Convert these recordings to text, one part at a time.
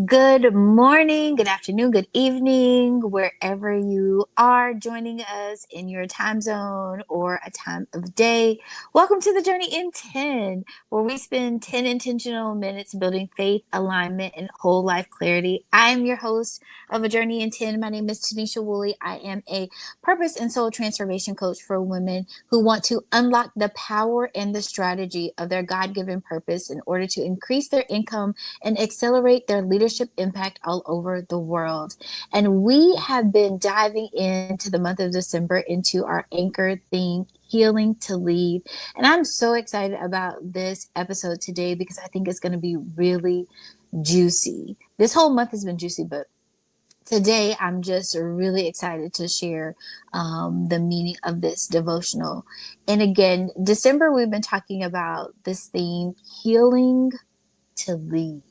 Good morning, good afternoon, good evening, wherever you are joining us in your time zone or a time of day. Welcome to the Journey in 10, where we spend 10 intentional minutes building faith, alignment, and whole life clarity. I am your host of A Journey in 10. My name is Tanisha Woolley. I am a purpose and soul transformation coach for women who want to unlock the power and the strategy of their God given purpose in order to increase their income and accelerate their leadership impact all over the world. And we have been diving into the month of December into our anchor theme, Healing to Lead. And I'm so excited about this episode today because I think it's going to be really juicy. This whole month has been juicy, but today I'm just really excited to share the meaning of this devotional. And again, December, we've been talking about this theme, healing to lead.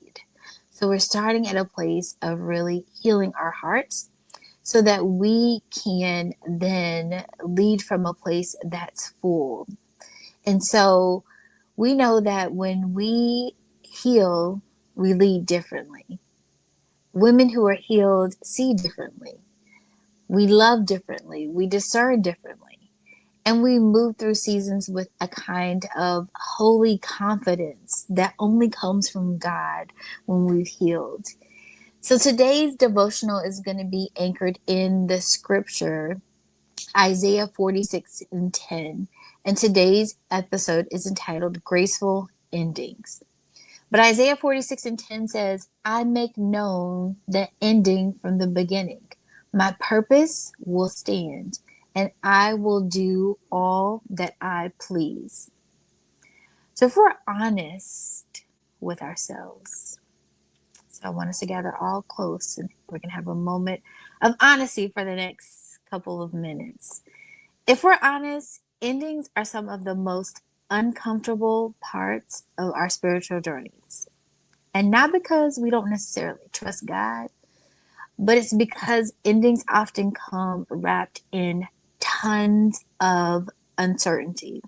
So we're starting at a place of really healing our hearts so that we can then lead from a place that's full. And so we know that when we heal, we lead differently. Women who are healed see differently. We love differently. We discern differently. And we move through seasons with a kind of holy confidence that only comes from God when we've healed. So today's devotional is going to be anchored in the scripture, Isaiah 46 and 10. And today's episode is entitled Graceful Endings. But Isaiah 46 and 10 says, I make known the ending from the beginning. My purpose will stand, and I will do all that I please. So if we're honest with ourselves, so I want us to gather all close and we're going to have a moment of honesty for the next couple of minutes. If we're honest, endings are some of the most uncomfortable parts of our spiritual journeys. And not because we don't necessarily trust God, but it's because endings often come wrapped in tons of uncertainty.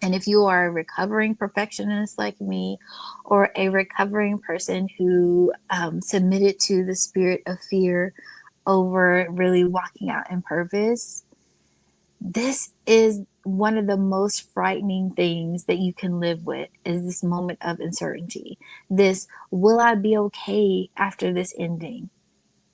And if you are a recovering perfectionist like me, or a recovering person who submitted to the spirit of fear over really walking out in purpose, this is one of the most frightening things that you can live with is this moment of uncertainty. This, will I be okay after this ending?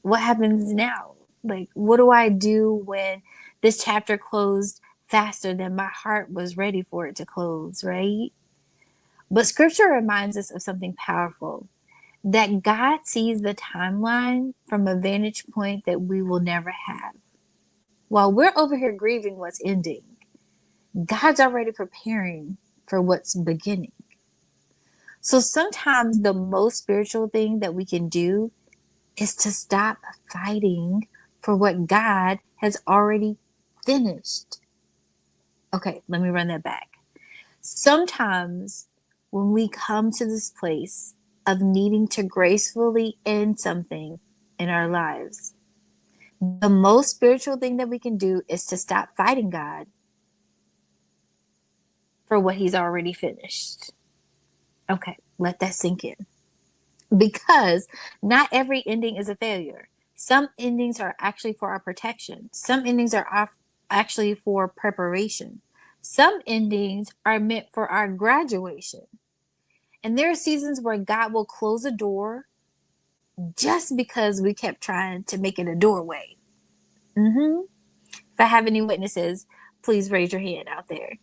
What happens now? Like, what do I do when this chapter closed faster than my heart was ready for it to close, right? But scripture reminds us of something powerful, that God sees the timeline from a vantage point that we will never have. While we're over here grieving what's ending, God's already preparing for what's beginning. So sometimes the most spiritual thing that we can do is to stop fighting for what God has already finished. Okay, let me run that back. Sometimes when we come to this place of needing to gracefully end something in our lives, the most spiritual thing that we can do is to stop fighting God for what he's already finished. Okay, let that sink in. Because not every ending is a failure. Some endings are actually for our protection. Some endings are actually for preparation. Some endings are meant for our graduation. And there are seasons where God will close a door just because we kept trying to make it a doorway. If I have any witnesses, please raise your hand out there.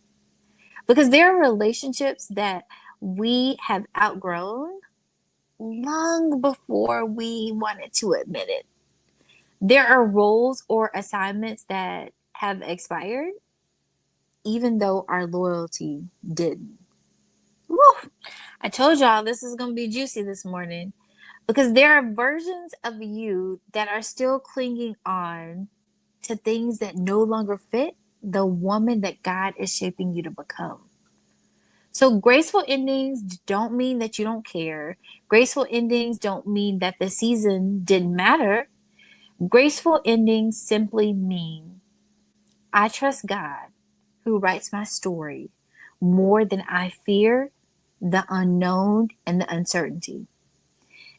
Because there are relationships that we have outgrown long before we wanted to admit it. There are roles or assignments that have expired, even though our loyalty didn't. Woo! I told y'all this is going to be juicy this morning because there are versions of you that are still clinging on to things that no longer fit the woman that God is shaping you to become. So graceful endings don't mean that you don't care. Graceful endings don't mean that the season didn't matter. Graceful endings simply mean I trust God who writes my story more than I fear the unknown and the uncertainty.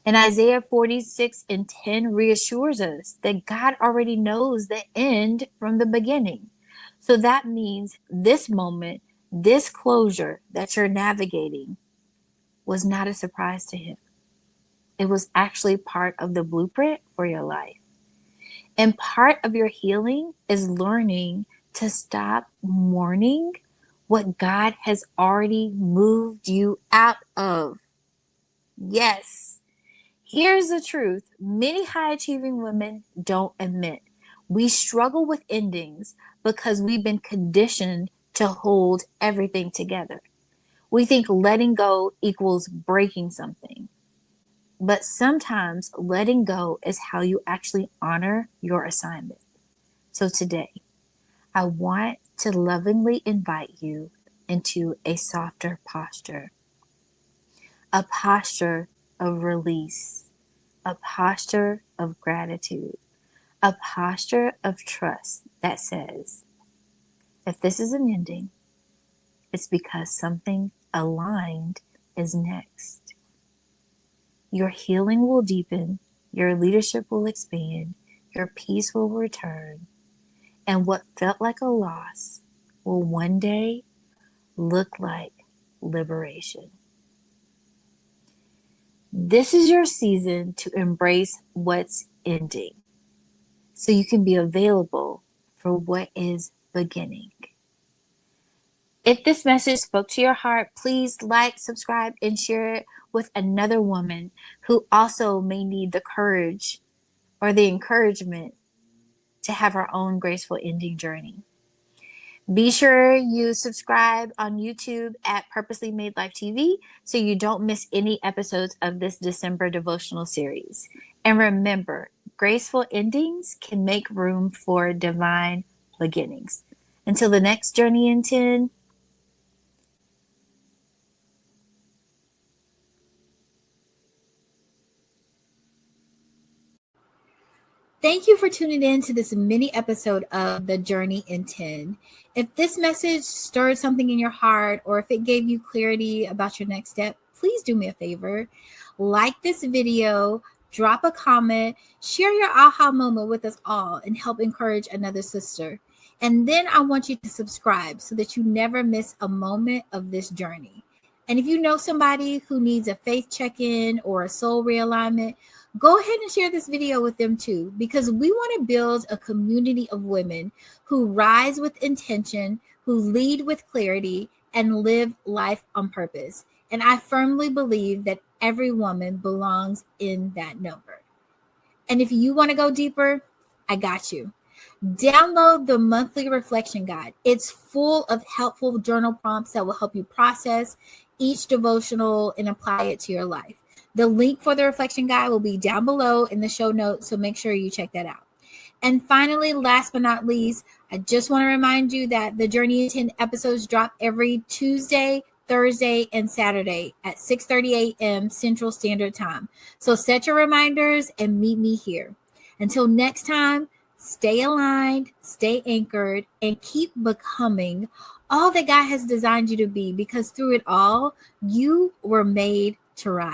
And Isaiah 46:10 reassures us that God already knows the end from the beginning. So that means this moment, this closure that you're navigating was not a surprise to Him. It was actually part of the blueprint for your life. And part of your healing is learning to stop mourning what God has already moved you out of. Yes. Here's the truth many high achieving women don't admit. We struggle with endings because we've been conditioned to hold everything together. We think letting go equals breaking something. But sometimes letting go is how you actually honor your assignment. So today, I want to lovingly invite you into a softer posture, a posture of release, a posture of gratitude, a posture of trust that says, if this is an ending, it's because something aligned is next. Your healing will deepen, your leadership will expand, your peace will return, and what felt like a loss will one day look like liberation. This is your season to embrace what's ending so you can be available for what is beginning. If this message spoke to your heart, please like, subscribe, and share it with another woman who also may need the courage or the encouragement to have her own graceful ending journey. Be sure you subscribe on YouTube at Purposely Made Life TV so you don't miss any episodes of this December devotional series. And remember, graceful endings can make room for divine beginnings. Until the next Journey in 10, thank you for tuning in to this mini episode of The Journey in 10. If this message stirred something in your heart or if it gave you clarity about your next step, please do me a favor. Like this video, drop a comment, share your aha moment with us all, and help encourage another sister. And then I want you to subscribe so that you never miss a moment of this journey. And if you know somebody who needs a faith check-in or a soul realignment, go ahead and share this video with them too, because we want to build a community of women who rise with intention, who lead with clarity, and live life on purpose. And I firmly believe that every woman belongs in that number. And if you want to go deeper, I got you. Download the monthly reflection guide. It's full of helpful journal prompts that will help you process each devotional and apply it to your life. The link for the reflection guide will be down below in the show notes, so make sure you check that out. And finally, last but not least, I just want to remind you that the Journey in 10 episodes drop every Tuesday, Thursday, and Saturday at 6:30 a.m. Central Standard Time. So set your reminders and meet me here. Until next time, stay aligned, stay anchored, and keep becoming all that God has designed you to be, because through it all, you were made to rise.